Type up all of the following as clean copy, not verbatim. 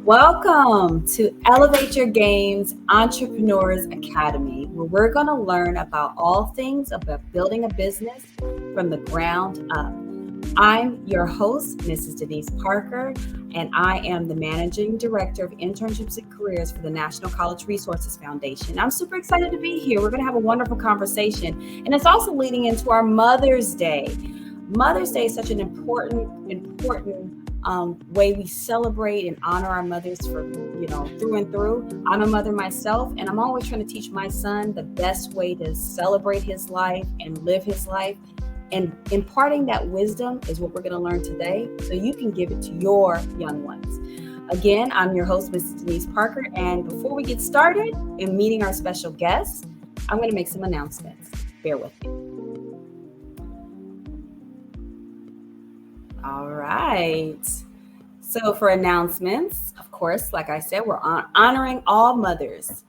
Welcome to Elevate Your Games Entrepreneurs Academy, where we're going to learn about all things about building a business from the ground up. I'm your host, Mrs. Denise Parker, and I am the Managing Director of Internships and Careers for the National College Resources Foundation. I'm super excited to be here. We're going to have a wonderful conversation, and it's also leading into our Mother's Day. Mother's Day is such an important way we celebrate and honor our mothers through and through. I'm a mother myself, and I'm always trying to teach my son the best way to celebrate his life and live his life. And imparting that wisdom is what we're going to learn today, so you can give it to your young ones. Again, I'm your host, Mrs. Denise Parker, and before we get started in meeting our special guests, I'm going to make some announcements. Bear with me. All right. So for announcements, of course, like I said, we're honoring all mothers.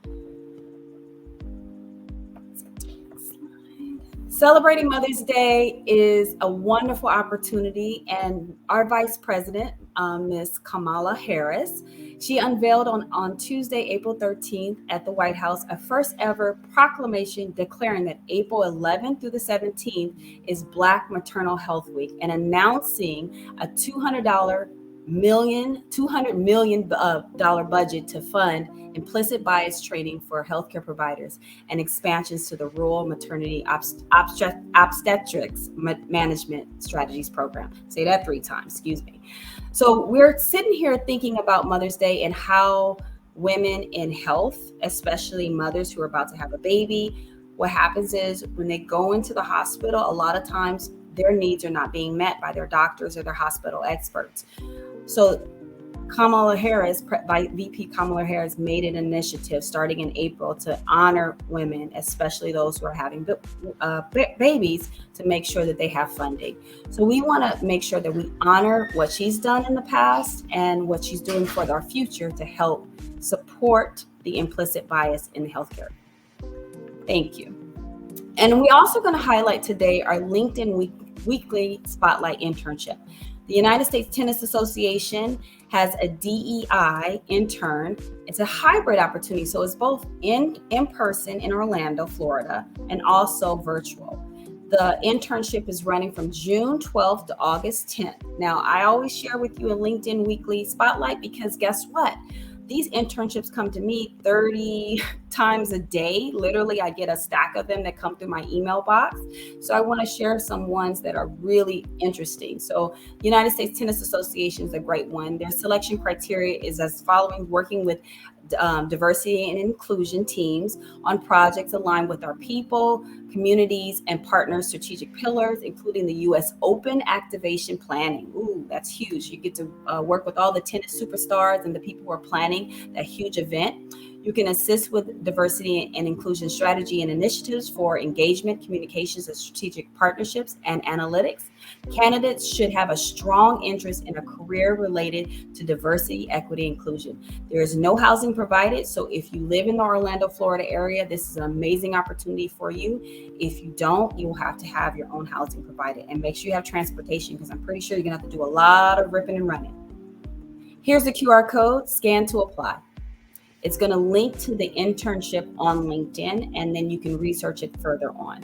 Celebrating Mother's Day is a wonderful opportunity, and our Vice President, Ms. Kamala Harris, she unveiled on Tuesday, April 13th at the White House, a first ever proclamation declaring that April 11th through the 17th is Black Maternal Health Week, and announcing a $200 million budget to fund implicit bias training for healthcare providers and expansions to the Rural Maternity Obstetrics Management Strategies Program. Say that 3 times, excuse me. So we're sitting here thinking about Mother's Day and how women in health, especially mothers who are about to have a baby, what happens is when they go into the hospital, a lot of times their needs are not being met by their doctors or their hospital experts. So Kamala Harris, VP Kamala Harris, made an initiative starting in April to honor women, especially those who are having babies, to make sure that they have funding. So we want to make sure that we honor what she's done in the past and what she's doing for our future to help support the implicit bias in healthcare. Thank you. And we're also going to highlight today our LinkedIn Weekly Spotlight internship. The United States Tennis Association has a DEI intern. It's a hybrid opportunity, so it's both in person in Orlando, Florida, and also virtual. The internship is running from June 12th to August 10th. Now, I always share with you a LinkedIn Weekly Spotlight because guess what? These internships come to me 30 times a day. Literally, I get a stack of them that come through my email box. So I want to share some ones that are really interesting. So United States Tennis Association is a great one. Their selection criteria is as following: working with diversity and inclusion teams on projects aligned with our people, communities, and partners' strategic pillars, including the U.S. Open activation planning. Ooh, that's huge. You get to work with all the tennis superstars and the people who are planning that huge event. You can assist with diversity and inclusion strategy and initiatives for engagement, communications, and strategic partnerships and analytics. Candidates should have a strong interest in a career related to diversity, equity, inclusion. There is no housing provided, so if you live in the Orlando, Florida area, this is an amazing opportunity for you. If you don't, you will have to have your own housing provided, and make sure you have transportation, because I'm pretty sure you're gonna have to do a lot of ripping and running. Here's the QR code, scan to apply. It's going to link to the internship on LinkedIn, and then you can research it further on.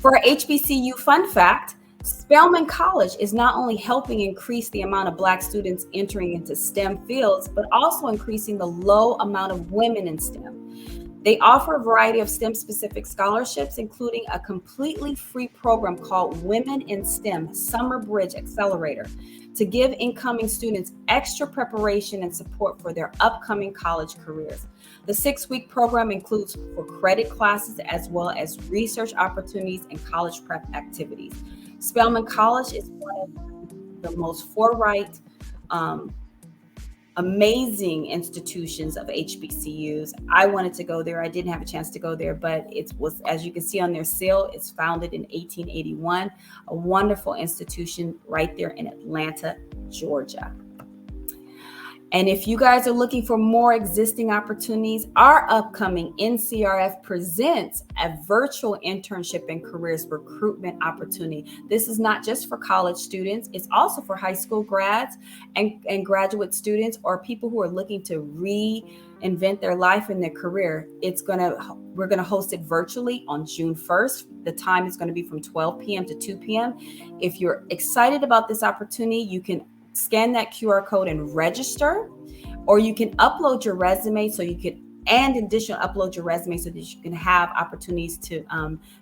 For our HBCU fun fact, Spelman College is not only helping increase the amount of Black students entering into STEM fields, but also increasing the low amount of women in STEM. They offer a variety of STEM-specific scholarships, including a completely free program called Women in STEM Summer Bridge Accelerator, to give incoming students extra preparation and support for their upcoming college careers. The 6-week program includes for credit classes as well as research opportunities and college prep activities. Spelman College is one of the most forthright, amazing institutions of HBCUs. I wanted to go there. I didn't have a chance to go there, but it was, as you can see on their seal, it's founded in 1881, a wonderful institution right there in Atlanta, Georgia. And if you guys are looking for more existing opportunities, our upcoming NCRF presents a virtual internship and careers recruitment opportunity. This is not just for college students, it's also for high school grads and graduate students, or people who are looking to reinvent their life and their career. We're gonna host it virtually on June 1st. The time is going to be from 12 p.m. to 2 p.m. If you're excited about this opportunity, you can scan that QR code and register, or you can upload your resume upload your resume so that you can have opportunities to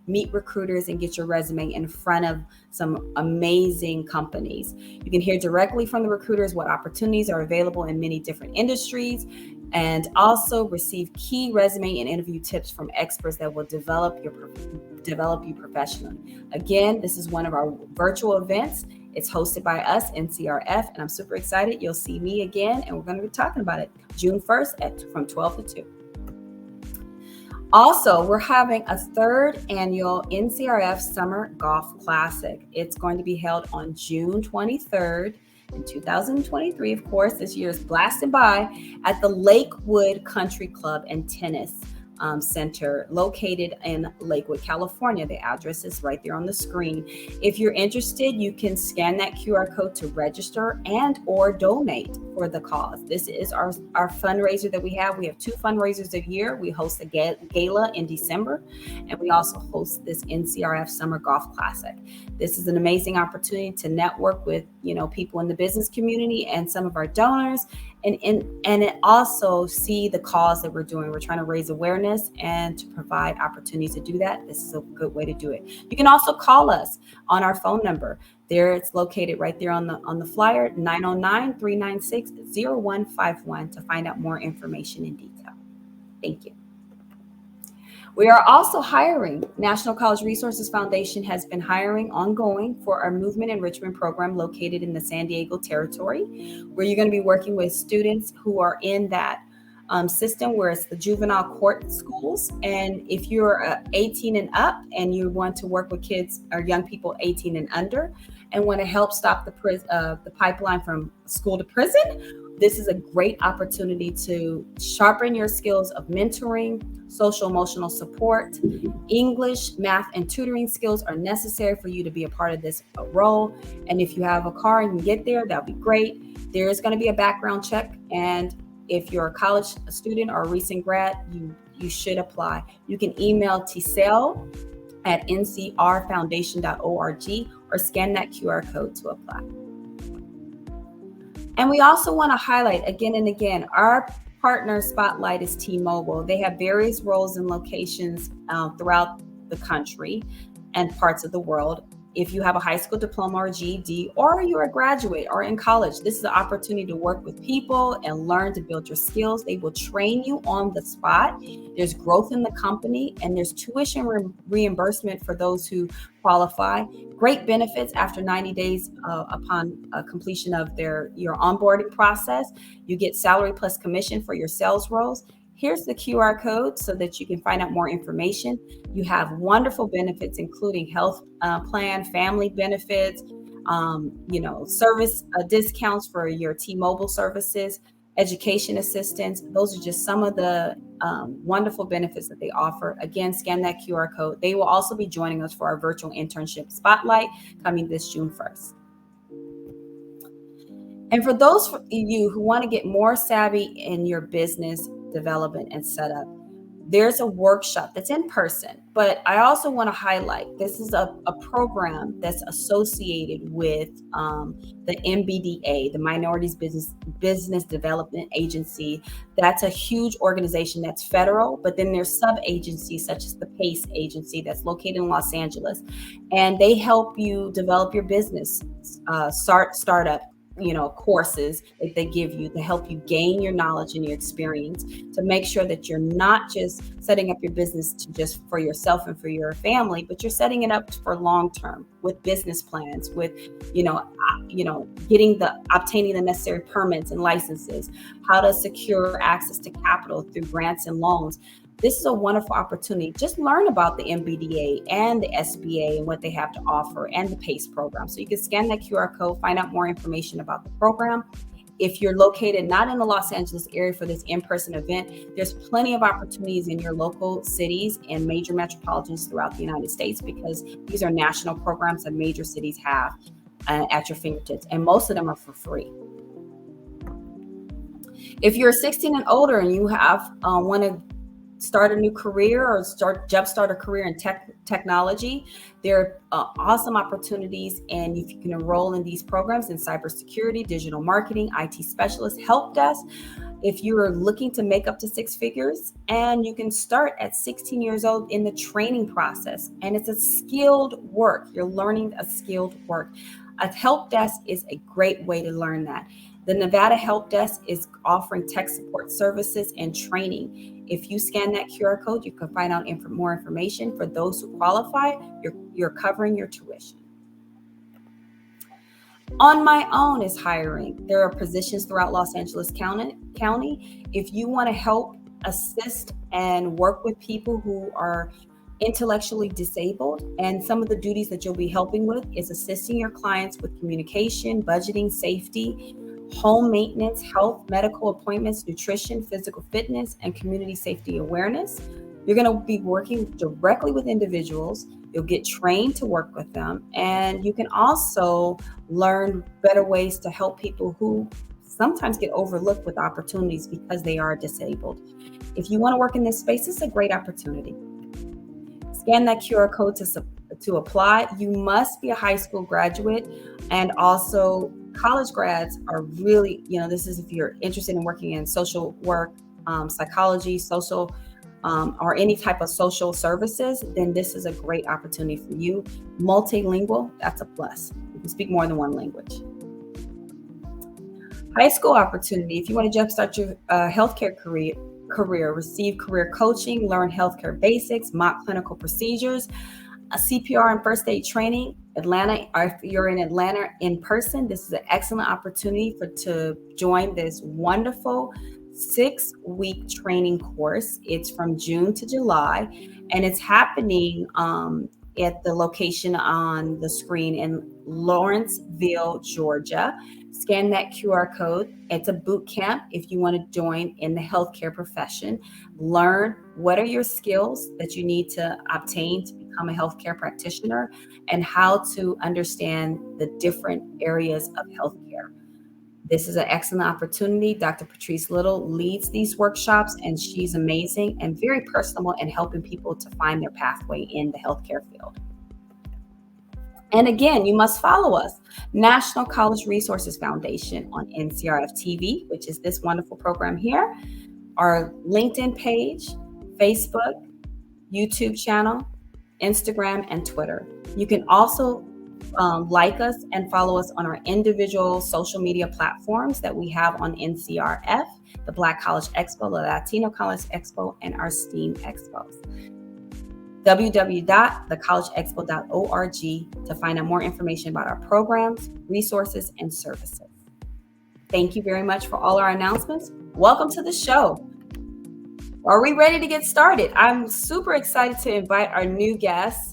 meet recruiters and get your resume in front of some amazing companies. You can hear directly from the recruiters what opportunities are available in many different industries, and also receive key resume and interview tips from experts that will develop you professionally. Again, this is one of our virtual events. It's hosted by us, NCRF, and I'm super excited. You'll see me again, and we're going to be talking about it June 1st from 12 to 2. Also, we're having a third annual NCRF Summer Golf Classic. It's going to be held on June 23rd in 2023. Of course, this year is blasting by at the Lakewood Country Club and Tennis Center located in Lakewood, California. The address is right there on the screen. If you're interested, you can scan that QR code to register and or donate for the cause. This is our fundraiser that we have. We have 2 fundraisers a year. We host a gala in December, and we also host this NCRF Summer Golf Classic. This is an amazing opportunity to network with people in the business community and some of our donors, and also see the cause that we're doing. We're trying to raise awareness and to provide opportunities to do that. This is a good way to do it. You can also call us on our phone number. There, it's located right there on the flyer, 909-396-0151, to find out more information in detail. Thank you. We are also hiring. National College Resources Foundation has been hiring ongoing for our movement enrichment program located in the San Diego territory, where you're going to be working with students who are in that system where it's the juvenile court schools. And if you're 18 and up and you want to work with kids or young people 18 and under and want to help stop the pipeline from school to prison, this is a great opportunity to sharpen your skills of mentoring, social emotional support. English, math, and tutoring skills are necessary for you to be a part of this role. And if you have a car and you can get there, that'll be great. There is going to be a background check, and if you're a college student or a recent grad, you should apply. You can email tsel@ncrfoundation.org or scan that QR code to apply. And we also want to highlight again and again, our partner spotlight is T-Mobile. They have various roles and locations throughout the country and parts of the world. If you have a high school diploma or GED, or you're a graduate or in college, this is an opportunity to work with people and learn to build your skills. They will train you on the spot. There's growth in the company, and there's tuition reimbursement for those who qualify. Great benefits after 90 days upon completion of your onboarding process. You get salary plus commission for your sales roles. Here's the QR code so that you can find out more information. You have wonderful benefits, including health plan, family benefits, service discounts for your T-Mobile services, education assistance. Those are just some of the wonderful benefits that they offer. Again, scan that QR code. They will also be joining us for our virtual internship spotlight coming this June 1st. And for those of you who want to get more savvy in your business development and setup, there's a workshop that's in person, but I also want to highlight this is a program that's associated with the MBDA, the Minorities Business Development Agency. That's a huge organization that's federal, but then there's sub-agencies such as the PACE agency that's located in Los Angeles, and they help you develop your business, startup courses that they give you to help you gain your knowledge and your experience, to make sure that you're not just setting up your business just for yourself and for your family, but you're setting it up for long term with business plans, with obtaining the necessary permits and licenses, how to secure access to capital through grants and loans. This is a wonderful opportunity. Just learn about the MBDA and the SBA and what they have to offer, and the PACE program. So you can scan that QR code, find out more information about the program. If you're located not in the Los Angeles area for this in-person event, there's plenty of opportunities in your local cities and major metropolitans throughout the United States, because these are national programs that major cities have at your fingertips, and most of them are for free. If you're 16 and older and you have want to start a new career or jumpstart a career in technology, there are awesome opportunities, and if you can enroll in these programs in cybersecurity, digital marketing, IT specialist, help desk. If you are looking to make up to 6 figures, and you can start at 16 years old in the training process, and it's a skilled work. You're learning a skilled work. A help desk is a great way to learn that. The Nevada Help Desk is offering tech support services and training. If you scan that QR code, you can find out more information. For those who qualify, you're covering your tuition. On My Own is hiring. There are positions throughout Los Angeles County. If you want to help, assist, and work with people who are intellectually disabled, and some of the duties that you'll be helping with is assisting your clients with communication, budgeting, safety, home maintenance, health, medical appointments, nutrition, physical fitness, and community safety awareness. You're going to be working directly with individuals. You'll get trained to work with them, and you can also learn better ways to help people who sometimes get overlooked with opportunities because they are disabled. If you want to work in this space, it's a great opportunity. Scan that QR code to apply. You must be a high school graduate, and also college grads are really, this is if you're interested in working in social work, psychology, social, or any type of social services, then this is a great opportunity for you. Multilingual, that's a plus. You can speak more than one language. High school opportunity. If you want to jumpstart your healthcare career, receive career coaching, learn healthcare basics, mock clinical procedures, a CPR and first aid training. Atlanta, or if you're in Atlanta in person, this is an excellent opportunity to join this wonderful 6-week training course. It's from June to July, and it's happening at the location on the screen in Lawrenceville, Georgia. Scan that QR code. It's a boot camp if you want to join in the healthcare profession. Learn what are your skills that you need to obtain to become a healthcare practitioner, and how to understand the different areas of healthcare. This is an excellent opportunity. Dr. Patrice Little leads these workshops, and she's amazing and very personable in helping people to find their pathway in the healthcare field. And again, you must follow us, National College Resources Foundation, on NCRF TV, which is this wonderful program here, our LinkedIn page, Facebook, YouTube channel, Instagram, and Twitter. You can also like us and follow us on our individual social media platforms that we have on NCRF, the Black College Expo, the Latino College Expo, and our STEAM Expos. www.thecollegeexpo.org to find out more information about our programs, resources, and services. Thank you very much for all our announcements. Welcome to the show. Are we ready to get started? I'm super excited to invite our new guest.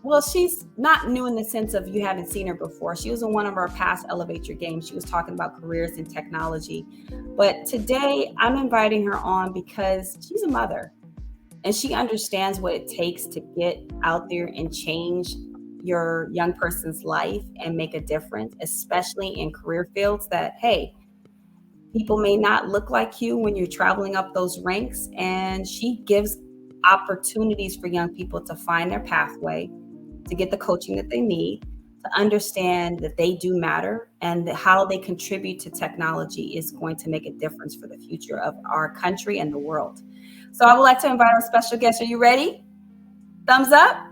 Well, she's not new in the sense of you haven't seen her before. She was in one of our past Elevate Your Game. She was talking about careers in technology. But today I'm inviting her on because she's a mother, and she understands what it takes to get out there and change your young person's life and make a difference, especially in career fields that, hey, people may not look like you when you're traveling up those ranks. And she gives opportunities for young people to find their pathway, to get the coaching that they need, to understand that they do matter, and how they contribute to technology is going to make a difference for the future of our country and the world. So I would like to invite our special guest. Are you ready? Thumbs up.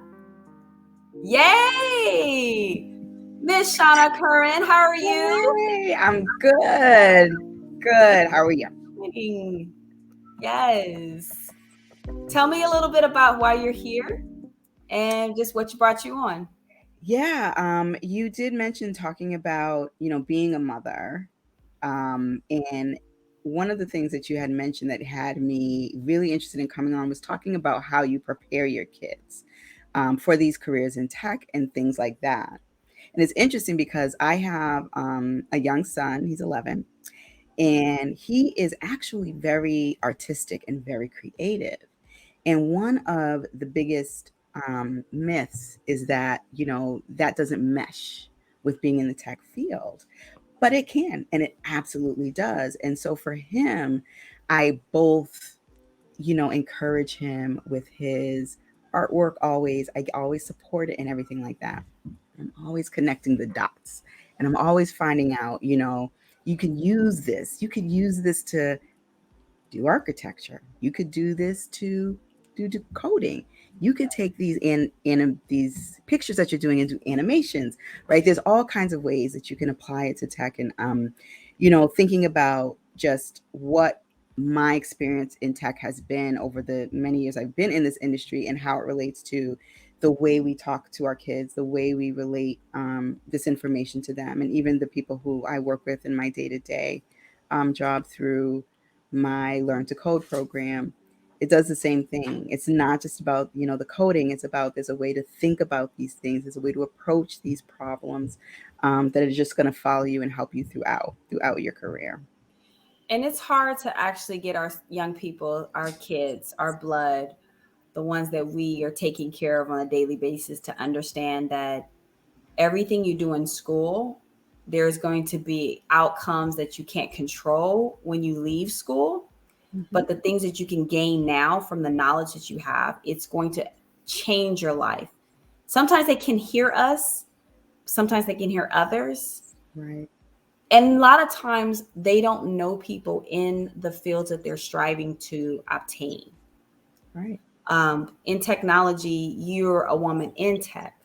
Yay! Miss Shauna Curran, how are you? Hey, I'm good. Good. How are you? Yes. Tell me a little bit about why you're here and just what brought you on. Yeah, you did mention talking about, being a mother. And one of the things that you had mentioned that had me really interested in coming on was talking about how you prepare your kids for these careers in tech and things like that. And it's interesting because I have a young son, he's 11, and he is actually very artistic and very creative. And one of the biggest myths is that, that doesn't mesh with being in the tech field, but it can, and it absolutely does. And so for him, I both, encourage him with his artwork always. I always support it and everything like that. I'm always connecting the dots, and I'm always finding out, you can use this. You could use this to do architecture. You could do this to do coding. You could take these pictures that you're doing and do animations, right? There's all kinds of ways that you can apply it to tech, and thinking about just what my experience in tech has been over the many years I've been in this industry and how it relates to the way we talk to our kids, the way we relate this information to them, and even the people who I work with in my day to day job through my Learn to Code program. It does the same thing. It's not just about, the coding. It's about there's a way to think about these things. There's a way to approach these problems that are just going to follow you and help you throughout your career. And it's hard to actually get our young people, our kids, our blood, the ones that we are taking care of on a daily basis, to understand that everything you do in school, there's going to be outcomes that you can't control when you leave school. But the things that you can gain now from the knowledge that you have, it's going to change your life. Sometimes they can hear us, sometimes they can hear others. Right. And a lot of times they don't know people in the fields that they're striving to obtain. Right. In technology, you're a woman in tech.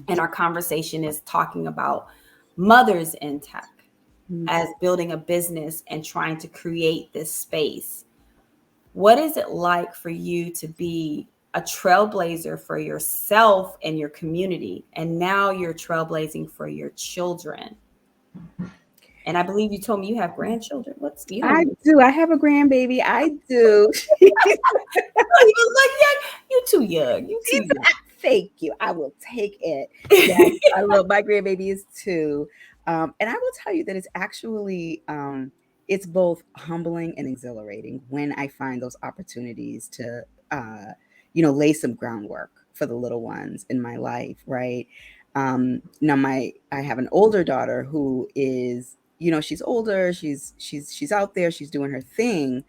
And our conversation is talking about mothers in tech as building a business and trying to create this space. What is it like for you to be a trailblazer for yourself and your community? And now you're trailblazing for your children. And I believe you told me you have grandchildren. I do. I have a grandbaby. I do. You look young. You're too young. You too young. Thank you. I will take it. Yes, I love my grandbaby is 2. And I will tell you that it's actually it's both humbling and exhilarating when I find those opportunities to lay some groundwork for the little ones in my life, right? Now I have an older daughter who is, she's older, she's out there, she's doing her thing.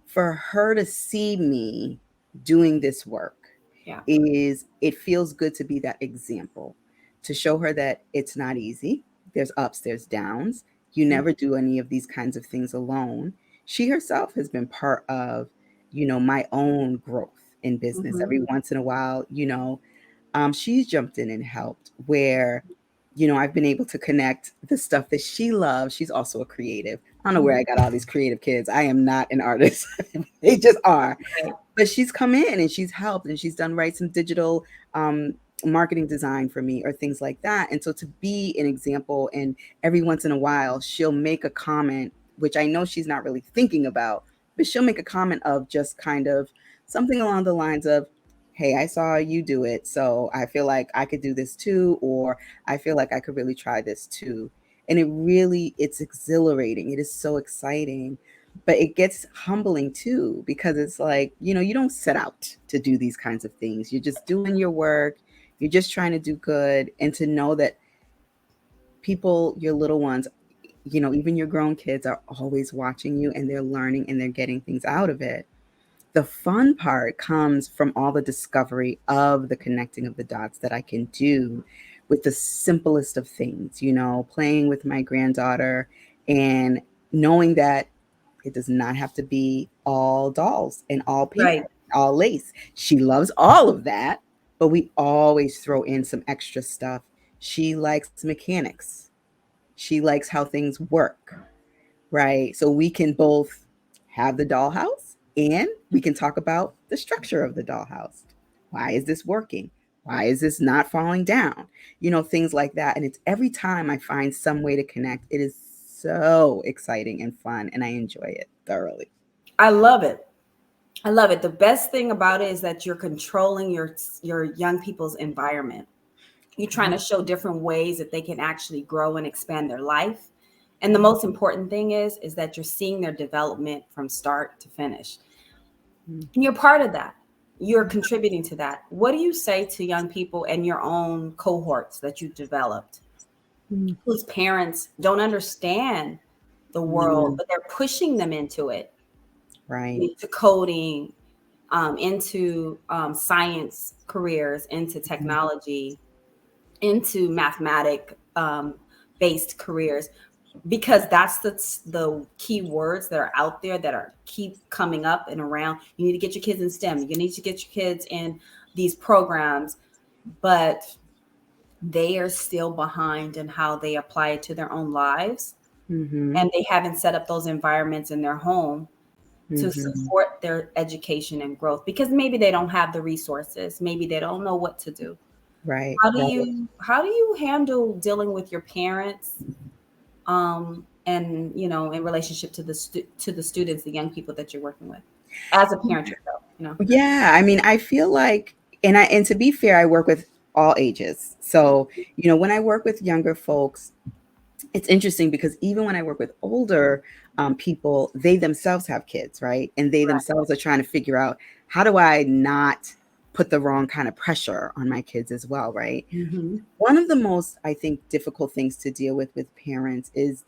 For her to see me doing this work, Yeah. it feels good to be that example, to show her that it's not easy. There's ups, there's downs. You never do any of these kinds of things alone. She herself has been part of, my own growth in business. Every once in a while, she's jumped in and helped where, I've been able to connect the stuff that she loves. She's also a creative. I don't know where I got all these creative kids. I am not an artist. They just are. Right. But she's come in and she's helped, and she's done some digital marketing design for me or things like that. And so to be an example, and every once in a while she'll make a comment, which I know she's not really thinking about, but she'll make a comment of just kind of something along the lines of, hey, I saw you do it, so I feel like I could do this too, or I feel like I could really try this too. And it's exhilarating. It is so exciting, but it gets humbling too, because it's like, you don't set out to do these kinds of things. You're just doing your work. You're just trying to do good. And to know that people, your little ones, even your grown kids, are always watching you, and they're learning and they're getting things out of it. The fun part comes from all the discovery of the connecting of the dots that I can do with the simplest of things, playing with my granddaughter and knowing that it does not have to be all dolls and all paper, Right. all lace. She loves all of that, but we always throw in some extra stuff. She likes mechanics. She likes how things work, right? So we can both have the dollhouse, and we can talk about the structure of the dollhouse. Why is this working? Why is this not falling down? Things like that. And it's every time I find some way to connect, it is so exciting and fun, and I enjoy it thoroughly. I love it. I love it. The best thing about it is that you're controlling your young people's environment. You're trying to show different ways that they can actually grow and expand their life. And the most important thing is that you're seeing their development from start to finish. Mm. And you're part of that. You're contributing to that. What do you say to young people and your own cohorts that you developed Mm. whose parents don't understand the world, Mm. but they're pushing them into it, Right. into coding, into science careers, into technology, into mathematic based careers, because that's the key words that are out there that are keep coming up and around. You need to get your kids in STEM. You need to get your kids in these programs, but they are still behind in how they apply it to their own lives, Mm-hmm. and they haven't set up those environments in their home to Mm-hmm. support their education and growth, because maybe they don't have the resources, maybe they don't know what to do. Right. How do Right. you handle dealing with your parents, and in relationship to the students, the young people that you're working with, as a parent yourself? Yeah, I mean, I feel like, and to be fair, I work with all ages. So, when I work with younger folks, it's interesting because even when I work with older people, they themselves have kids, right? And they Right. themselves are trying to figure out, how do I not put the wrong kind of pressure on my kids as well, right? Mm-hmm. One of the most, I think, difficult things to deal with parents is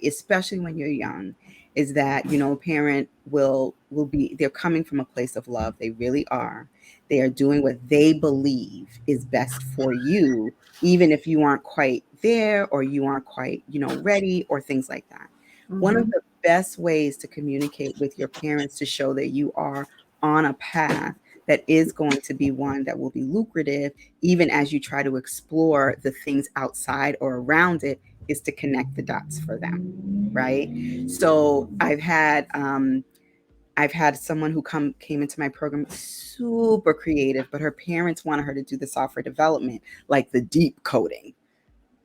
especially when you're young, is that, a parent will be, they're coming from a place of love. They really are. They are doing what they believe is best for you, even if you aren't quite there, or you aren't quite, ready, or things like that. One of Mm-hmm. the best ways to communicate with your parents to show that you are on a path that is going to be one that will be lucrative, even as you try to explore the things outside or around it, is to connect the dots for them, right? So I've had someone who came into my program, super creative, but her parents wanted her to do the software development, like the deep coding,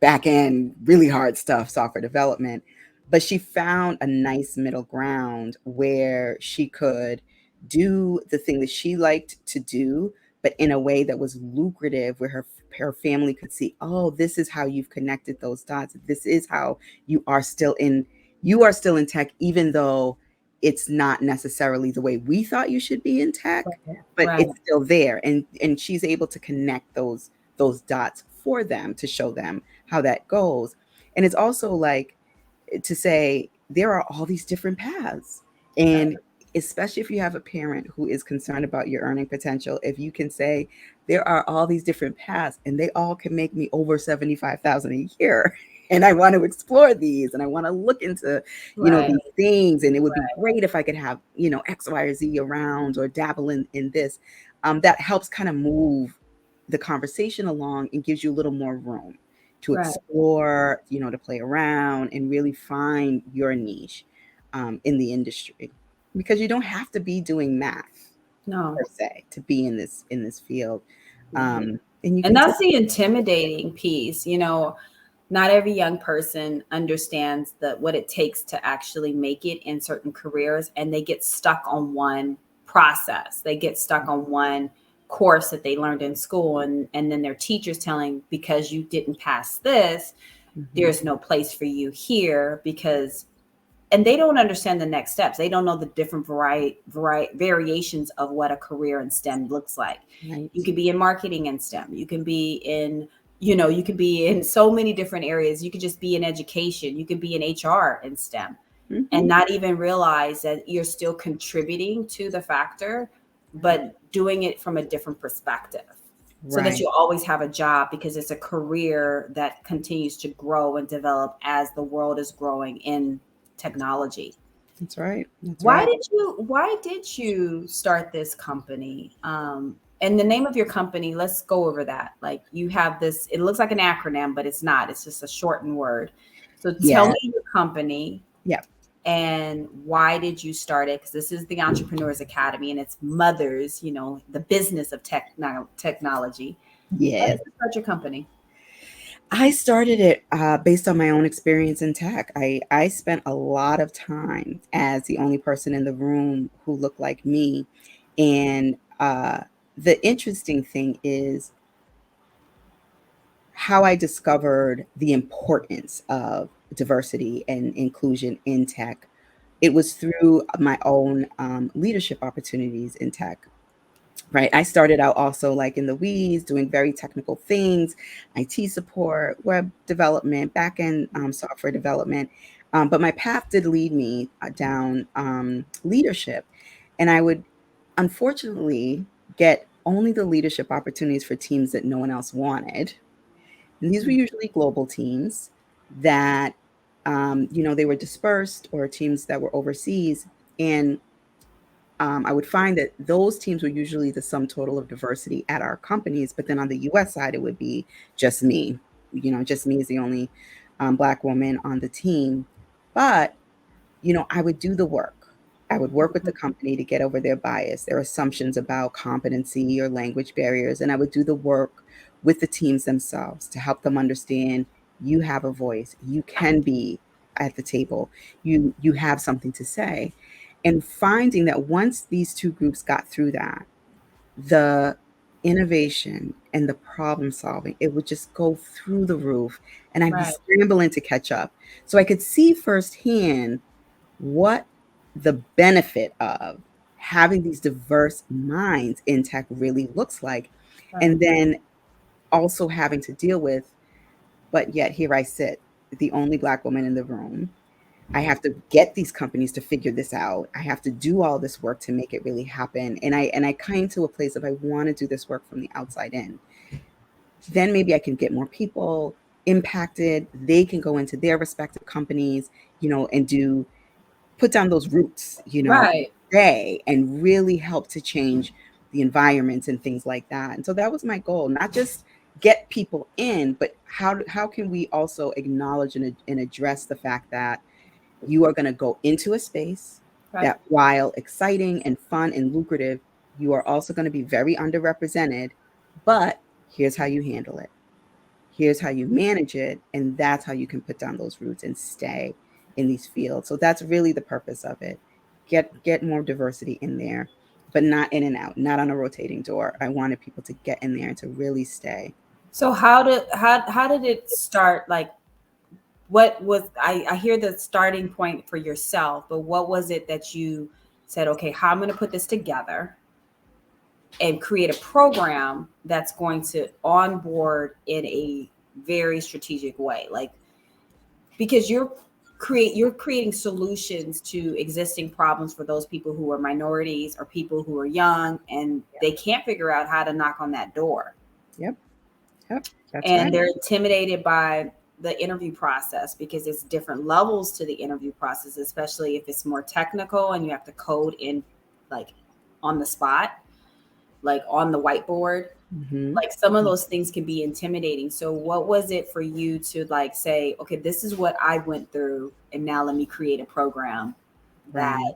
back end, really hard stuff, software development. But she found a nice middle ground where she could do the thing that she liked to do, but in a way that was lucrative, where her family could see, oh, this is how you've connected those dots. This is how you are still in tech, even though it's not necessarily the way we thought you should be in tech, but Right. it's still there. And she's able to connect those dots for them, to show them how that goes. And it's also like, to say there are all these different paths. And especially if you have a parent who is concerned about your earning potential, if you can say there are all these different paths and they all can make me over 75,000 a year, and I want to explore these, and I want to look into, Right. these things, and it would be great if I could have, X, Y, or Z around, or dabble in this. That helps kind of move the conversation along and gives you a little more room to Right. explore, to play around and really find your niche in the industry, because you don't have to be doing math No. per se to be in this field, Right. and you And can that's take. the intimidating piece. Not every young person understands what it takes to actually make it in certain careers, and they get stuck on one process. They get stuck on one course that they learned in school, and then their teachers telling, because you didn't pass this, Mhm. there's no place for you here, because and they don't understand the next steps. They don't know the different variations of what a career in STEM looks like. You Right. could be in marketing in STEM. You can be in, you could be in so many different areas. You could just be in education. You could be in HR in STEM, and Mhm. not even realize that you're still contributing to the factor, Right. but doing it from a different perspective, so that Right. you always have a job, because it's a career that continues to grow and develop as the world is growing in technology. That's right. That's Why right. did you start this company? And the name of your company, let's go over that. Like, you have this, it looks like an acronym, but it's not. It's just a shortened word. So tell Yeah. me your company, Yeah. and why did you start it? Because this is the Entrepreneurs Academy, and it's mothers, the business of technology. Why did Yes. you start your company? I started it based on my own experience in tech. I spent a lot of time as the only person in the room who looked like me. And the interesting thing is, how I discovered the importance of diversity and inclusion in tech. It was through my own leadership opportunities in tech. Right. I started out also like in the weeds, doing very technical things, IT support, web development, backend software development. But my path did lead me down leadership. And I would unfortunately get only the leadership opportunities for teams that no one else wanted. And these were usually global teams that, they were dispersed or teams that were overseas. And I would find that those teams were usually the sum total of diversity at our companies, but then on the US side, it would be just me. Just me as the only Black woman on the team. But, I would do the work. I would work with the company to get over their bias, their assumptions about competency or language barriers. And I would do the work with the teams themselves to help them understand you have a voice, you can be at the table, you have something to say. And finding that once these two groups got through that, the innovation and the problem solving, it would just go through the roof and I'd be Right. scrambling to catch up. So I could see firsthand what the benefit of having these diverse minds in tech really looks like. Right. And then also having to deal with, but yet here I sit, the only Black woman in the room. I have to get these companies to figure this out. I have to do all this work to make it really happen. And I came to a place of I want to do this work from the outside in. Then maybe I can get more people impacted. They can go into their respective companies, and put down those roots, Right. stay and really help to change the environments and things like that. And so that was my goal, not just get people in, but how can we also acknowledge and address the fact that you are going to go into a space Right. that, while exciting and fun and lucrative, you are also going to be very underrepresented. But here's how you handle it. Here's how you manage it. And that's how you can put down those roots and stay in these fields. So that's really the purpose of it. Get more diversity in there, but not in and out, not on a rotating door. I wanted people to get in there and to really stay. So how did it start? Like, what was I hear the starting point for yourself, but what was it that you said, okay, how I'm going to put this together and create a program that's going to onboard in a very strategic way? Like, because you're creating solutions to existing problems for those people who are minorities or people who are young and they can't figure out how to knock on that door. Yep. Yep. That's And right. they're intimidated by the interview process because it's different levels to the interview process, especially if it's more technical and you have to code in, like, on the spot, like on the whiteboard. Mm-hmm. Like, some of those things can be intimidating. So what was it for you to, like, say, okay, this is what I went through and now let me create a program that, Right.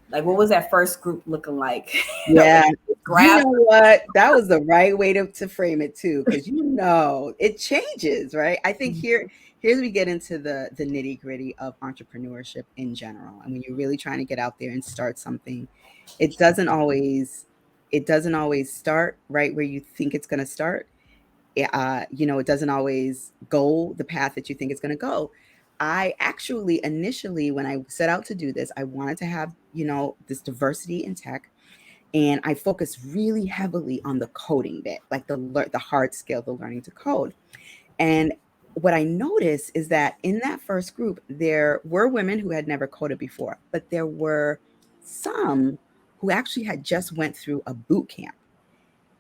like, what was that first group looking like? Yeah. You Grab. know what? That was the right way to frame it too, because it changes, right? I think here's we get into the nitty-gritty of entrepreneurship in general. And when you're really trying to get out there and start something, it doesn't always it doesn't always start right where you think it's going to start. It doesn't always go the path that you think it's going to go. I actually initially, when I set out to do this, I wanted to have, this diversity in tech, and I focused really heavily on the coding bit, like the hard skill, the learning to code. And what I noticed is that in that first group, there were women who had never coded before, but there were some who actually had just went through a boot camp.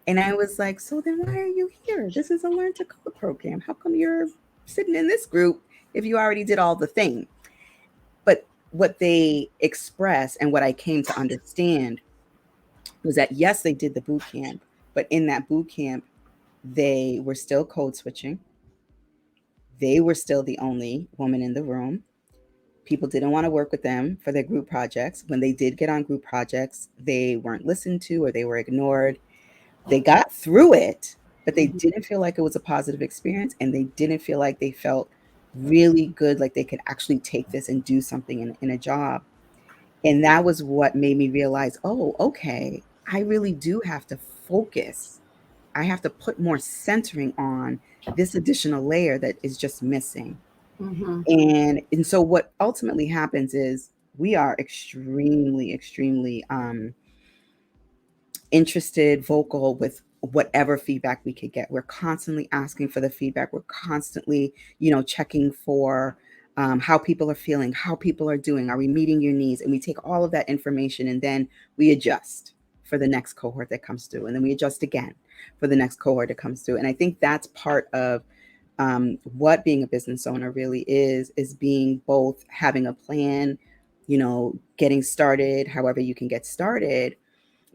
And I was like, so then why are you here? This is a learn to code program. How come you're sitting in this group if you already did all the thing? But what they express and what I came to understand was that yes, they did the boot camp, but in that boot camp, they were still code switching. They were still the only woman in the room. People didn't want to work with them for their group projects. When they did get on group projects, they weren't listened to or they were ignored. They got through it, but they didn't feel like it was a positive experience and they didn't feel like they felt really good, like they could actually take this and do something in a job. And that was what made me realize, oh, okay, I really do have to focus I have to put more centering on this additional layer that is just missing. Mm-hmm. And so what ultimately happens is we are extremely interested, vocal with whatever feedback we could get. We're constantly asking for the feedback. We're constantly, checking for how people are feeling, how people are doing. Are we meeting your needs? And we take all of that information and then we adjust for the next cohort that comes through. And then we adjust again for the next cohort that comes through. And I think that's part of what being a business owner really is being both having a plan, getting started, however you can get started,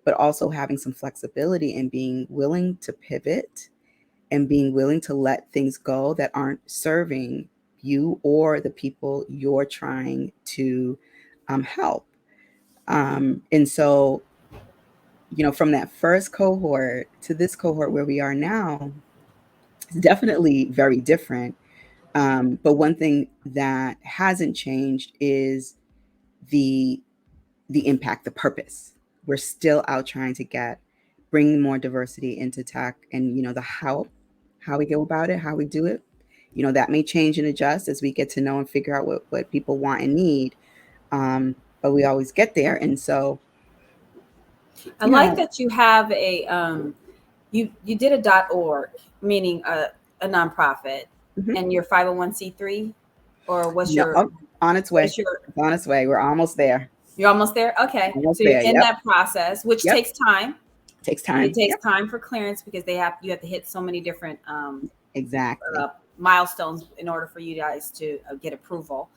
but also having some flexibility and being willing to pivot and being willing to let things go that aren't serving you or the people you're trying to help. And so, from that first cohort to this cohort where we are now, it's definitely very different. But one thing that hasn't changed is the the impact, the purpose. We're still out trying to bring more diversity into tech, and the how we go about it, how we do it. That may change and adjust as we get to know and figure out what people want and need. But we always get there, and so I you like know, that you have you did a .org, meaning a nonprofit, mhm. and your 501c3, or what's No, your oh, on its way. what's your It's on its way. We're almost there. you're almost there? Okay. Almost So you're there. in Yep. that process, which Yep. takes time. Takes It time. takes Yep. time for clearance because you have to hit so many different Exactly. milestones in order for you guys to get approval.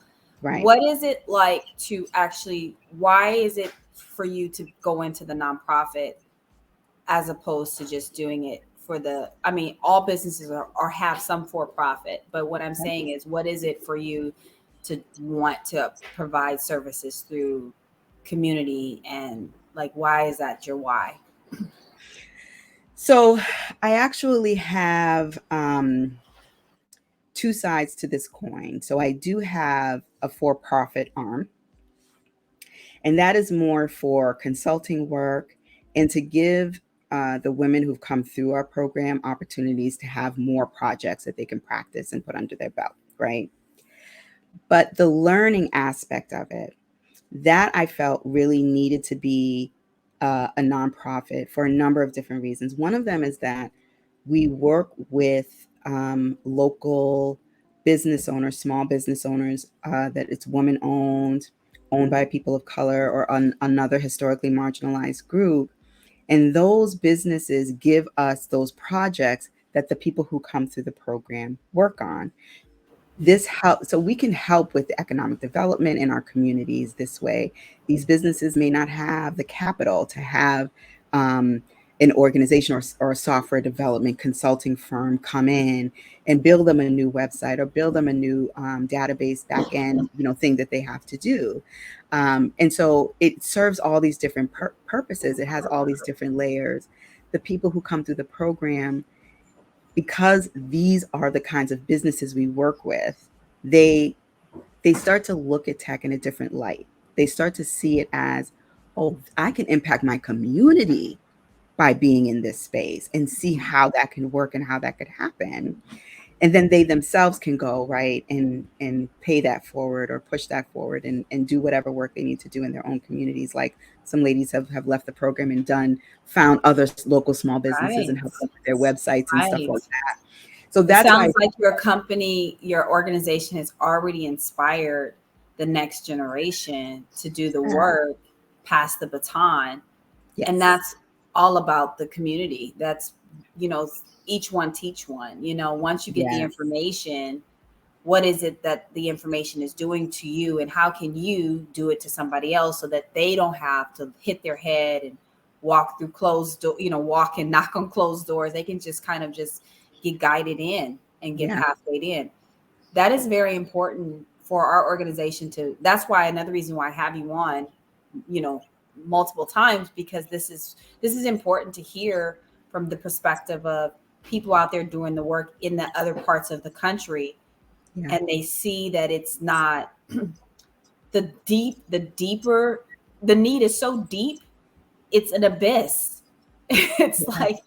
Right. What is it like to actually, why is it for you to go into the nonprofit as opposed to just doing it for I mean, all businesses are have some for profit, but what I'm saying is, what is it for you to want to provide services through community, and like, why is that your why? So I actually have two sides to this coin. So I do have a for-profit arm, and that is more for consulting work and to give the women who've come through our program opportunities to have more projects that they can practice and put under their belt, right? But the learning aspect of it, that I felt really needed to be a nonprofit for a number of different reasons. One of them is that we work with local business owners, small business owners, that it's woman owned, owned by people of color or another historically marginalized group. And those businesses give us those projects that the people who come through the program work on. This help so we can help with the economic development in our communities this way. These businesses may not have the capital to have an organization or a software development consulting firm come in and build them a new website or build them a new database backend, thing that they have to do. And so it serves all these different purposes. It has all these different layers. The people who come through the program, because these are the kinds of businesses we work with, they they start to look at tech in a different light. They start to see it as, oh, I can impact my community by being in this space and see how that can work and how that could happen. And then they themselves can go right and pay that forward or push that forward and do whatever work they need to do in their own communities. Like some ladies have left the program and found other local small businesses Right. and helped them with their websites and stuff Right. like that. So It that's why. sounds like your company, your organization has already inspired the next generation to do the Yeah. work, pass the baton. And Yes. that's all about the community. That's, you know, each one teach one. Once you get the Yes. information, what is it that the information is doing to you, and how can you do it to somebody else so that they don't have to hit their head and walk through closed door, walk and knock on closed doors. They can just kind of just get guided in and get Yeah. pathwayed in. That is very important for our organization that's why another reason why I have you on, you know, multiple times, because this is important to hear from the perspective of people out there doing the work in the other parts of the country, Yeah. and they see that it's not the deeper the need is so deep, it's an abyss. It's like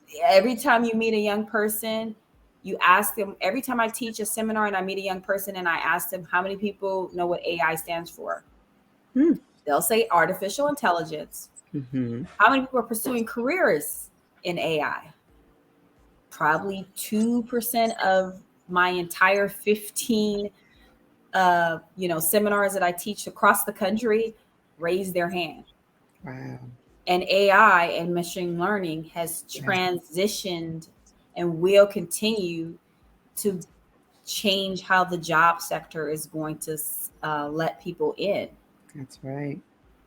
Yes. every time you meet a young person, you ask them, every time I teach a seminar and I meet a young person and I ask them how many people know what AI stands for, they'll say artificial intelligence. Mm-hmm. How many people are pursuing careers in AI? Probably 2% of my entire 15 seminars that I teach across the country raise their hand. Wow. And AI and machine learning has Yeah. transitioned and will continue to change how the job sector is going to let people in. That's right.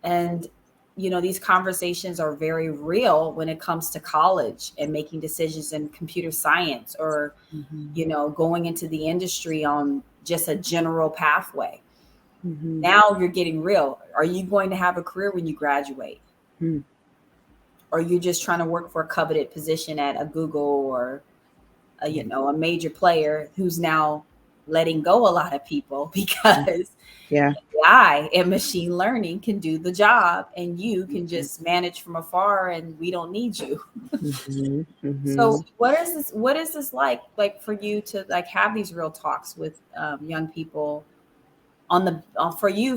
And these conversations are very real when it comes to college and making decisions in computer science, or Mm-hmm. going into the industry on just a general pathway. Mm-hmm. Now you're getting real. Are you going to have a career when you graduate? Mm. Or are you just trying to work for a coveted position at a Google or a major player who's now letting go a lot of people because Yeah. AI and machine learning can do the job and you can just manage from afar and we don't need you. Mm-hmm. Mm-hmm. So what is this like for you to like have these real talks with young people on the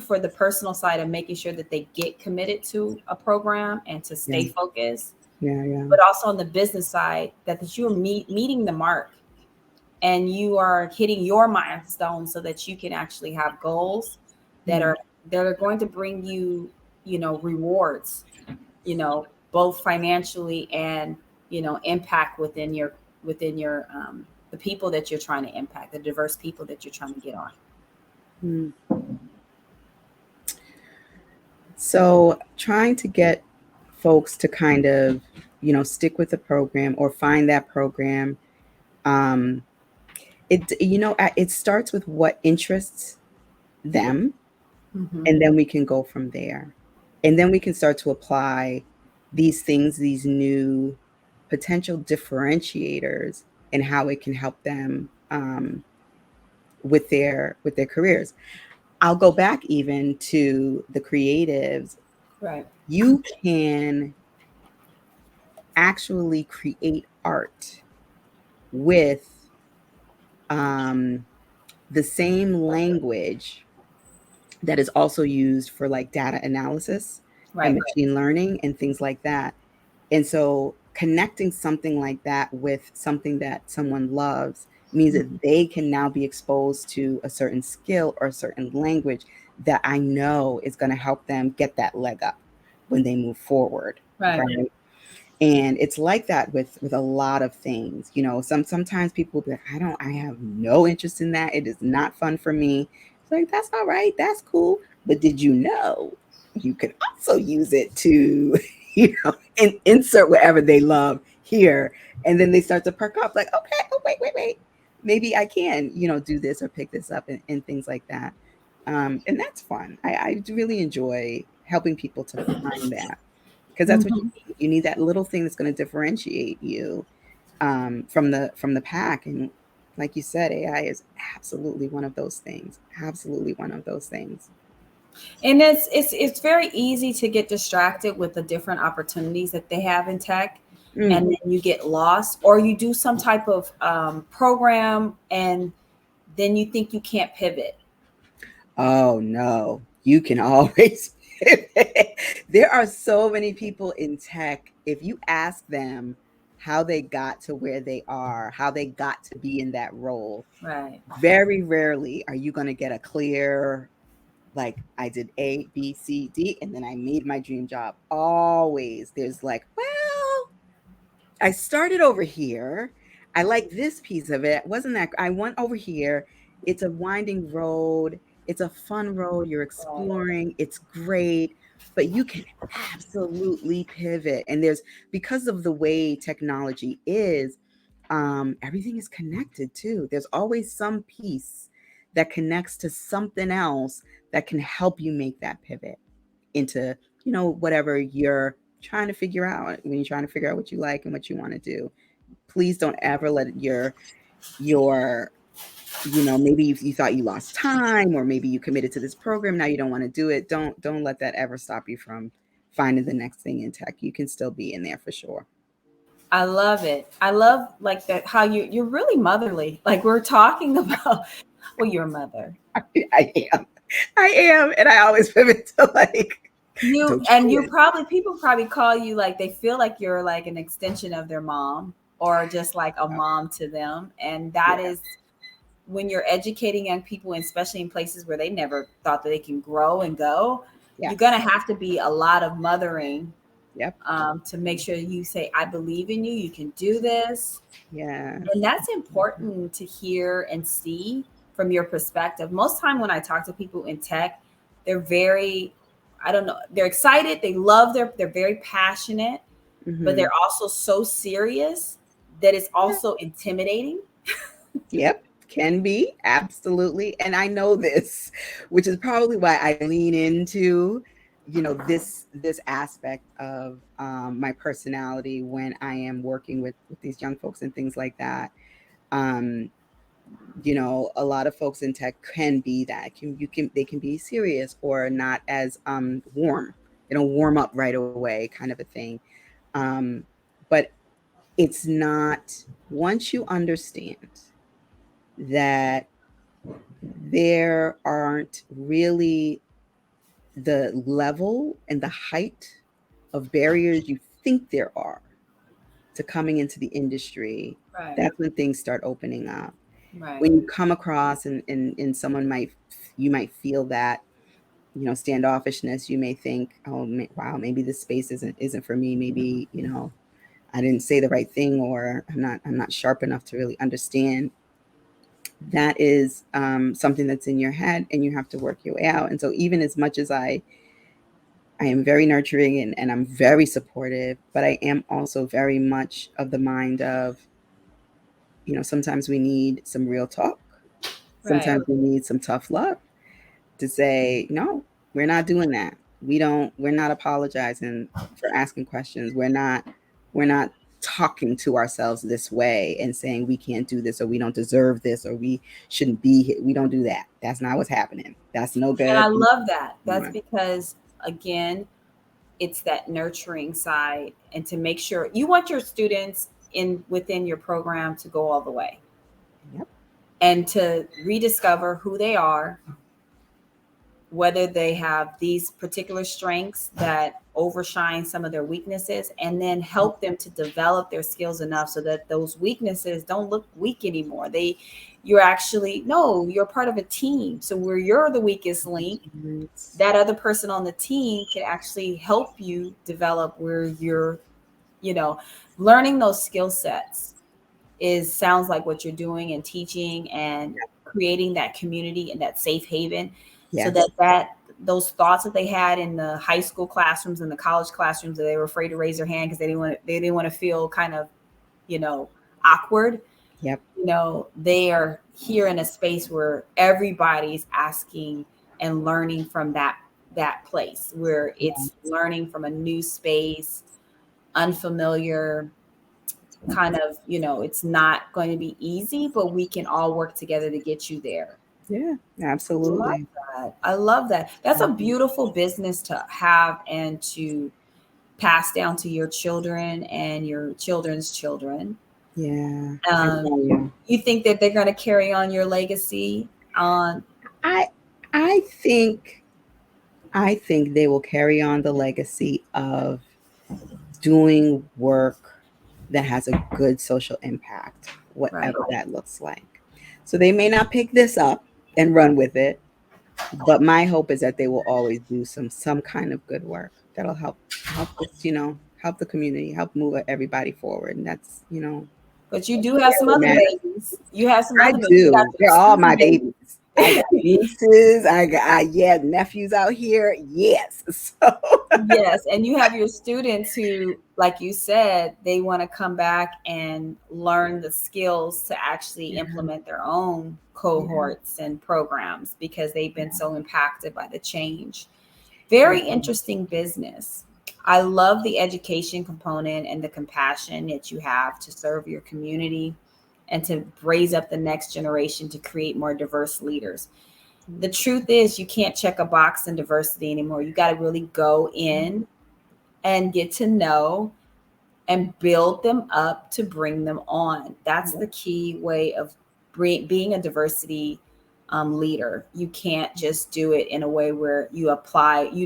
for the personal side of making sure that they get committed to a program and to Yeah. stay focused, Yeah. Yeah. but also on the business side that you're meeting the mark and you are hitting your milestones so that you can actually have goals that Mm. are going to bring you, rewards, both financially and, impact within your the people that you're trying to impact, the diverse people that you're trying to get on. Mm. So trying to get folks to kind of, stick with the program or find that program. Um, it starts with what interests them, Mm-hmm. and then we can go from there. And then we can start to apply these things, these new potential differentiators, and how it can help them with their careers. I'll go back even to the creatives. Right. You can actually create art with um, the same language that is also used for like data analysis and Right. machine learning and things like that. And so connecting something like that with something that someone loves means that they can now be exposed to a certain skill or a certain language that I know is going to help them get that leg up when they move forward. Right. Right. And it's like that with a lot of things. Sometimes people will be like, I have no interest in that. It is not fun for me. It's like, that's all right, that's cool. But did you know you could also use it to, insert whatever they love here. And then they start to perk up like, okay, oh wait. Maybe I can, do this or pick this up and things like that. And that's fun. I do really enjoy helping people to find that, because that's what you Mm-hmm. need. You need that little thing that's going to differentiate you from the pack. And like you said, AI is absolutely one of those things. Absolutely one of those things. And it's very easy to get distracted with the different opportunities that they have in tech, Mm. and then you get lost, or you do some type of program, and then you think you can't pivot. Oh no, you can always. There are so many people in tech. If you ask them how they got to where they are, how they got to be in that role, Right. very rarely are you going to get a clear, like, I did A, B, C, D, and then I made my dream job. Always there's like, well, I started over here. I like this piece of it. Wasn't that I went over here? It's a winding road. It's a fun road. You're exploring. It's great, but you can absolutely pivot. And there's, because of the way technology is, everything is connected too. There's always some piece that connects to something else that can help you make that pivot into, whatever you're trying to figure out when you're trying to figure out what you like and what you want to do. Please don't ever let your maybe you thought you lost time, or maybe you committed to this program, now you don't want to do it. Don't let that ever stop you from finding the next thing in tech. You can still be in there for sure. I love it. I love like that how you're really motherly. Like we're talking about well, your mother. I am. I am. And I always pivot to like, don't you do You it. probably people probably call you like they feel like you're like an extension of their mom or just like a mom to them. And that Yeah. is when you're educating young people, and especially in places where they never thought that they can grow and go, you're Yes. gonna have to be a lot of mothering Yep. to make sure you say, I believe in you, you can do this. Yes. And that's important to hear and see from your perspective. Most time when I talk to people in tech, they're very, I don't know, they're excited, they love they're very passionate, but Hmm. they're also so serious that it's also intimidating. Yep. Can be. Absolutely. And I know this, which is probably why I lean into, this aspect of my personality when I am working with these young folks and things like that. Um, a lot of folks in tech can be that. They can be serious or not as warm. They don't warm up right away, kind of a thing. Um, but it's not, once you understand that there aren't really the level and the height of barriers you think there are to coming into the industry, Right, that's when things start opening up. right. When you come across and someone you might feel that, standoffishness, you may think, oh, wow, maybe this space isn't for me. Maybe, I didn't say the right thing, or I'm not sharp enough to really understand. That is something that's in your head, and you have to work your way out. And so even as much as I am very nurturing, and I'm very supportive, but I am also very much of the mind of, sometimes we need some real talk. Right. Sometimes we need some tough love to say, no, we're not doing that. We're not apologizing for asking questions. We're not talking to ourselves this way and saying we can't do this, or we don't deserve this, or we shouldn't be here. We don't do that. That's not what's happening. That's no And I good. love that. That's because again, it's that nurturing side and to make sure you want your students in within your program to go all the way Yep. and to rediscover who they are, whether they have these particular strengths that overshine some of their weaknesses, and then help them to develop their skills enough so that those weaknesses don't look weak anymore. You're actually, no, you're part of a team. So where you're the weakest link, that other person on the team can actually help you develop where you're, you know, learning those skill sets is sounds like what you're doing and teaching and creating that community and that safe haven so Yes. that those thoughts that they had in the high school classrooms and the college classrooms that they were afraid to raise their hand because they didn't want to feel kind of, you know, awkward. Yep. They are here in a space where everybody's asking and learning from that place where it's learning from a new space, unfamiliar kind of, it's not going to be easy, but we can all work together to get you there. Yeah. I love Absolutely. that. I love that. That's a beautiful business to have and to pass down to your children and your children's children. Yeah. I Um, tell you. you think that they're going to carry on your legacy on? I I think I think they will carry on the legacy of doing work that has a good social impact, Right. whatever that looks like. So they may not pick this up and run with it, but my hope is that they will always do some kind of good work that'll help us, help the community, help move everybody forward. And that's. But you do have some Really other matters. babies. You have some I other babies. You got do. your They're all student my babies. babies. I got nieces. Yeah, nephews out here. Yes. So Yes, and you have your students who, like you said, they want to come back and learn the skills to actually yeah, implement their own yeah, cohorts and programs because they've been yeah, so impacted by the change. yeah, Very interesting business. I love the education component and the compassion that you have to serve your community and to raise up the next generation to create more diverse leaders. The truth is you can't check a box in diversity anymore. You got to really go in and get to know and build them up to bring them on. That's the key way of being a diversity leader. You can't just do it in a way where you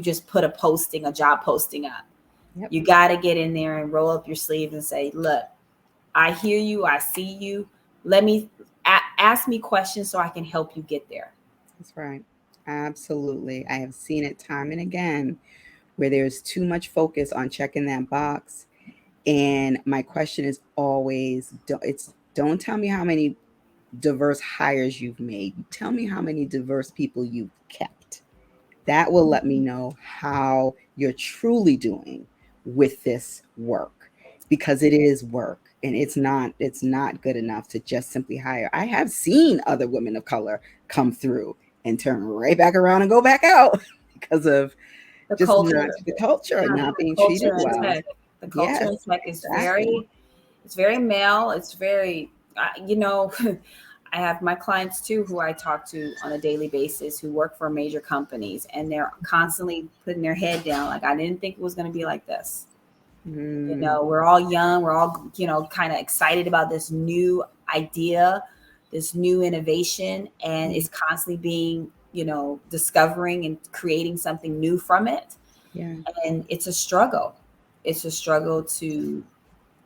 just put a job posting up. Yep. You got to get in there and roll up your sleeves and say, look, I hear you. I see you. Let me ask me questions so I can help you get there. That's right. Absolutely. I have seen it time and again where there's too much focus on checking that box. And my question is always, don't tell me how many diverse hires you've made. Tell me how many diverse people you've kept. That will let me know how you're truly doing with this work, because it is work, and it's not good enough to just simply hire. I have seen other women of color come through and turn right back around and go back out because of The just culture, not the culture, yeah, not the being treated culture in well. tech. The culture Yes, in tech is exactly. very male. It's very, you know, I have my clients too who I talk to on a daily basis who work for major companies, and they're constantly putting their head down. Like, I didn't think it was going to be like this. You Mm, know, we're all young. We're all, kind of excited about this new idea, this new innovation, and mm, it's constantly being, discovering and creating something new from it. yeah, And it's a struggle. It's a struggle to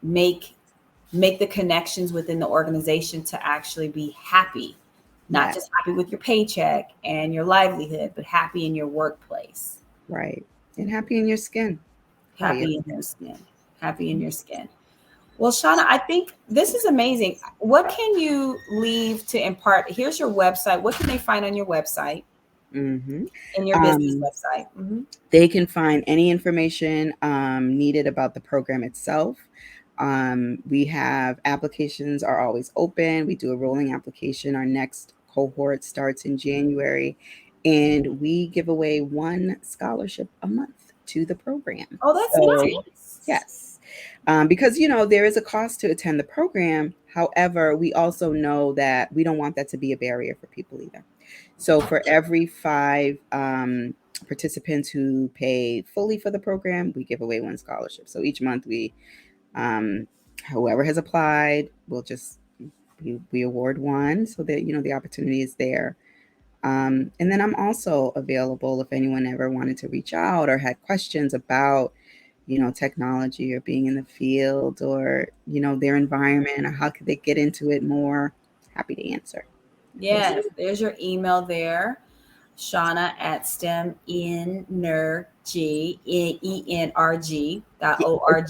make make the connections within the organization to actually be happy, not yeah, just happy with your paycheck and your livelihood, but happy in your workplace, right. And happy in your skin. Oh yeah. happy in your skin, happy in your skin. Well, Shauna, I think this is amazing. What can you leave to impart? Here's your website. What can they find on your website, Hmm. in your business Um, website? Hmm. they can find any information needed about the program itself. We have applications are always open. We do a rolling application. Our next cohort starts in January, and we give away one scholarship a month to the program. Oh, that's So, nice. yes, because there is a cost to attend the program. However, we also know that we don't want that to be a barrier for people either. So, for every five participants who pay fully for the program, we give away one scholarship. So each month um, whoever has applied, we award one, so that the opportunity is there. And then I'm also available if anyone ever wanted to reach out or had questions about technology or being in the field, or their environment, or how could they get into it more. Happy to answer those. Yes, there's your email there. Shauna at STEMenergy.org.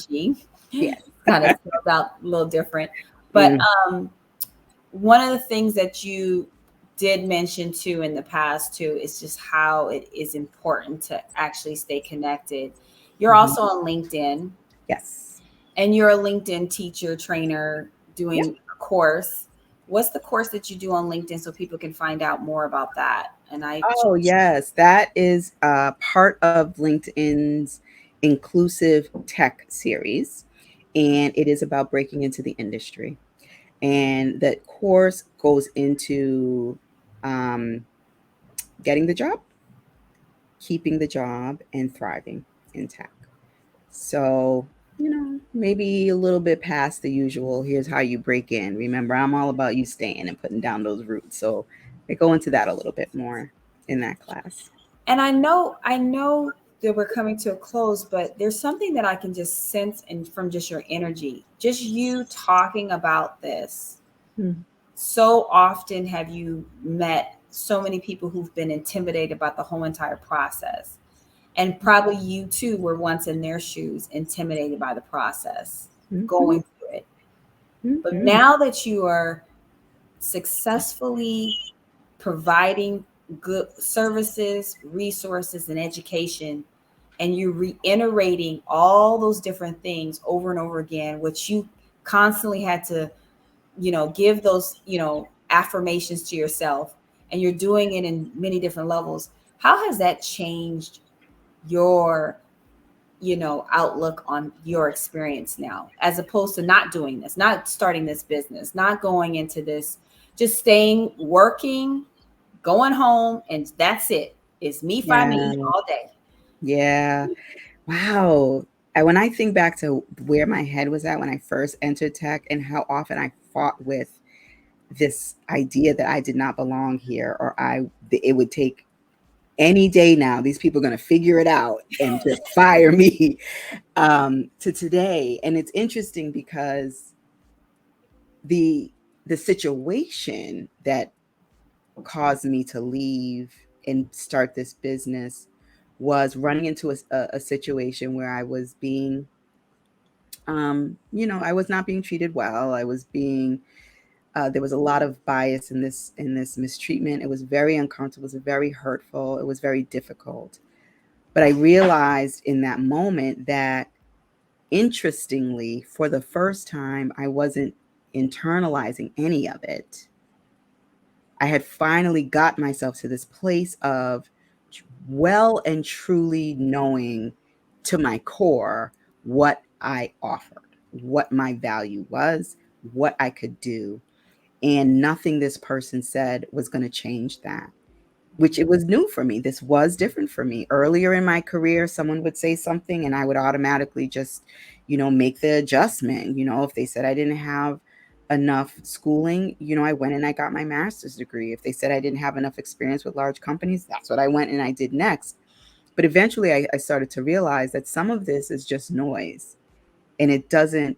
Yes. Kind of spelled out a little different. But Mm, one of the things that you did mention too in the past too is just how it is important to actually stay connected. You're mhm. also on LinkedIn, Yes. and you're a LinkedIn teacher, trainer Yep. doing a course. What's the course that you do on LinkedIn so people can find out more about that? And Oh, yes. That is part of LinkedIn's inclusive tech series, and it is about breaking into the industry. And that course goes into um, getting the job, keeping the job, and thriving in tech. So, maybe a little bit past the usual. Here's how you break in. Remember, I'm all about you staying and putting down those roots. So, I go into that a little bit more in that class. I know that we're coming to a close, but there's something that I can just sense and from just your energy, just you talking about this. Mm, So often have you met so many people who've been intimidated about the whole entire process. And probably you too were once in their shoes, intimidated by the process, mhm, going through it. But mhm. now that you are successfully providing good services, resources, and education, and you're reiterating all those different things over and over again, which you constantly had to, give those, affirmations to yourself, and you're doing it in many different levels. How has that changed your, outlook on your experience now, as opposed to not doing this, not starting this business, not going into this, just staying working, going home, and that's it. It's me, find me Yeah. all day. Yeah. Wow. when I think back to where my head was at when I first entered tech and how often I fought with this idea that I did not belong here, or it would take any day now, these people are going to figure it out and just fire me, to today. And it's interesting because the the situation that caused me to leave and start this business was running into a situation where I was being, I was not being treated well. I was being, there was a lot of bias in this mistreatment. It was very uncomfortable. It was very hurtful. It was very difficult. But I realized in that moment that, interestingly, for the first time, I wasn't internalizing any of it. I had finally got myself to this place of well and truly knowing to my core what I offered, what my value was, what I could do. And nothing this person said was going to change that, which it was new for me. This was different for me. Earlier in my career, someone would say something and I would automatically just, make the adjustment. If they said I didn't have enough schooling, I went and I got my master's degree. If they said I didn't have enough experience with large companies, that's what I went and I did next. But eventually I started to realize that some of this is just noise, and it doesn't,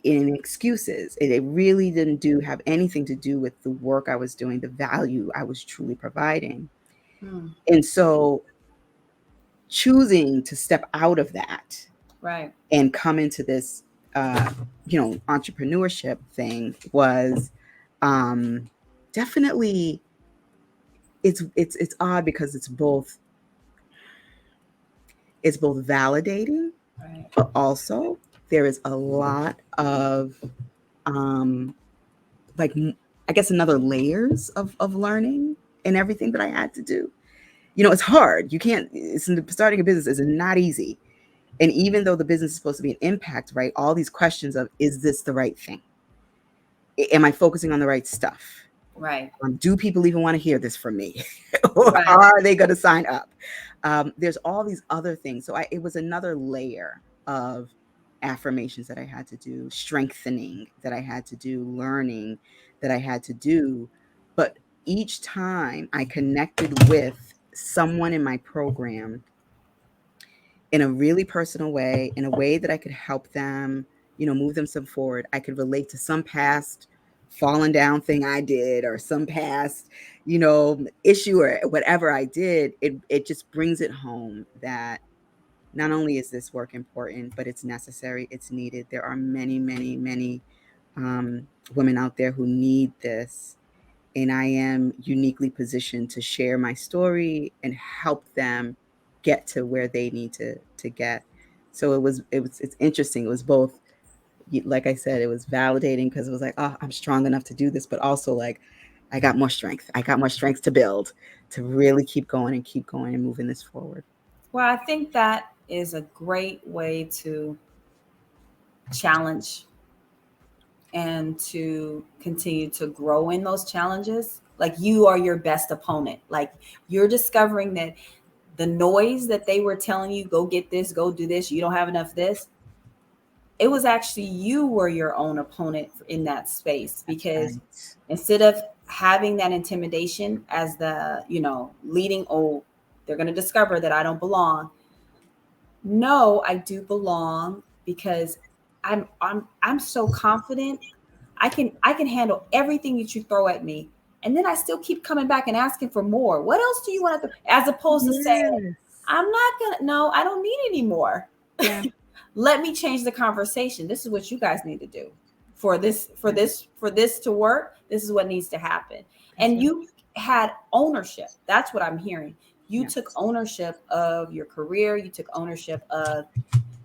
in excuses. It really didn't have anything to do with the work I was doing, the value I was truly providing. Hmm. And so choosing to step out of that Right. and come into this, entrepreneurship thing was, um, definitely, it's odd because it's both validating, Right. but also there is a lot of, um, like, I guess, another layers of learning and everything that I had to do. It's hard. You can't. Starting a business is not easy. And even though the business is supposed to be an impact, right? All these questions of, is this the right thing? Am I focusing on the right stuff? Right. Do people even want to hear this from me? Or Right. are they going to sign up? There's all these other things. So it was another layer of affirmations that I had to do, strengthening that I had to do, learning that I had to do. But each time I connected with someone in my program in a really personal way, in a way that I could help them, move them some forward. I could relate to some past fallen down thing I did, or some past, issue, or whatever I did. It just brings it home that not only is this work important, but it's necessary, it's needed. There are many, many, many, women out there who need this. And I am uniquely positioned to share my story and help them get to where they need to get. So it's interesting. It was both, like I said, it was validating because it was like, oh, I'm strong enough to do this, but also like I got more strength. I got more strength to build, to really keep going and moving this forward. Well, I think that is a great way to challenge and to continue to grow in those challenges. Like, you are your best opponent. Like, you're discovering that the noise that they were telling you, go get this, go do this, you don't have enough this, it was actually you were your own opponent in that space. That's Because right. instead of having that intimidation as the, leading, oh, they're going to discover that I don't belong. No, I do belong, because I'm so confident. I can handle everything that you throw at me. And then I still keep coming back and asking for more. What else do you want to, as opposed to saying, Yes. I'm not gonna, no, I don't need any more. Yeah. Let me change the conversation. This is what you guys need to do for this to work. This is what needs to happen. That's And right. you had ownership. That's what I'm hearing. You took Yes. ownership of your career. You took ownership of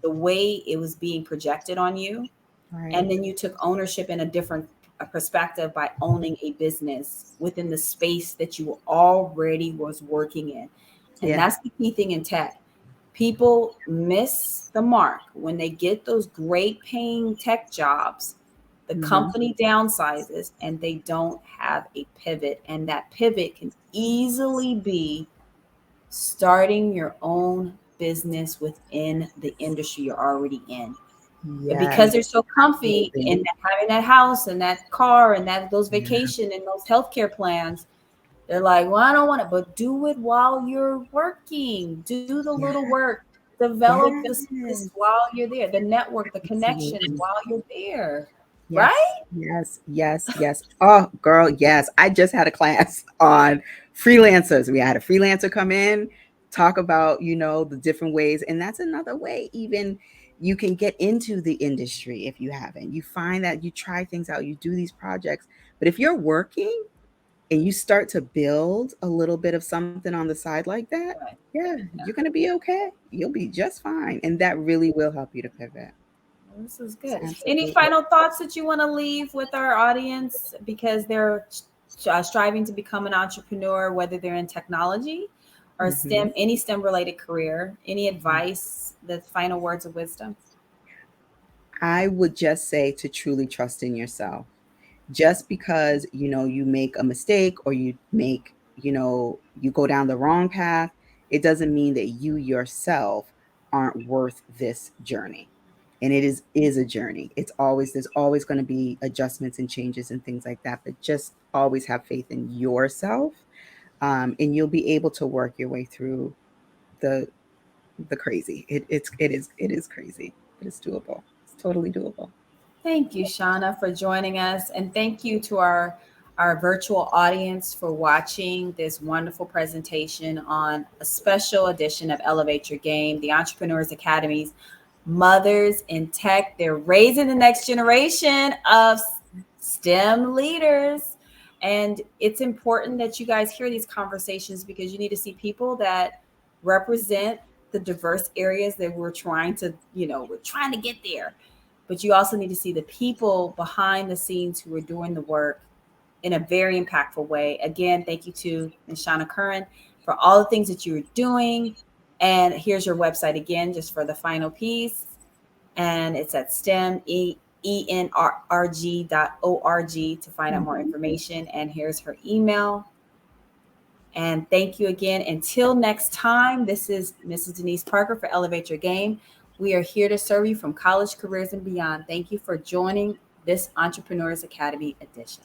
the way it was being projected on you. Right. And then you took ownership in a different perspective by owning a business within the space that you already was working in. And Yeah. that's the key thing in tech. People miss the mark when they get those great paying tech jobs. The Hmm. company downsizes and they don't have a pivot. And that pivot can easily be starting your own business within the industry you're already in. And because Yes, they're so comfy absolutely. in having that house and that car and those Yeah. vacation and those healthcare plans, they're like, well, I don't want it, but do it while you're working. Do the Yeah. little work. Develop this Yes. while you're there. The network, the connections Absolutely. while you're there. Yes. Right? Yes. Yes. Yes. Oh, girl, yes. I just had a class on freelancers. We had a freelancer come in, talk about, the different ways. And that's another way, even you can get into the industry if you haven't. You find that you try things out, you do these projects. But if you're working and you start to build a little bit of something on the side like that, Right. yeah, you're going to be okay. You'll be just fine. And that really will help you to pivot. This is good. Any Absolutely. final thoughts that you want to leave with our audience because they're striving to become an entrepreneur, whether they're in technology or Mhm. any STEM related career? Any advice, the final words of wisdom? I would just say to truly trust in yourself. Just because, you make a mistake or you go down the wrong path, it doesn't mean that you yourself aren't worth this journey. And it is a journey. There's always going to be adjustments and changes and things like that, but just always have faith in yourself. And you'll be able to work your way through the the crazy. It is crazy, but it's doable. It's totally doable. Thank you, Shauna, for joining us. And thank you to our virtual audience for watching this wonderful presentation on a special edition of Elevate Your Game, the Entrepreneurs Academy's Mothers in Tech. They're raising the next generation of STEM leaders. And it's important that you guys hear these conversations because you need to see people that represent the diverse areas that we're trying to get there, but you also need to see the people behind the scenes who are doing the work in a very impactful way. Again, thank you to Ms. Shauna Curran for all the things that you're doing. And here's your website again, just for the final piece. And it's at enrg.org to find out more Mhm. information. And here's her email. And thank you again. Until next time, this is Mrs. Denise Parker for Elevate Your Game. We are here to serve you from college, careers, and beyond. Thank you for joining this Entrepreneurs Academy edition.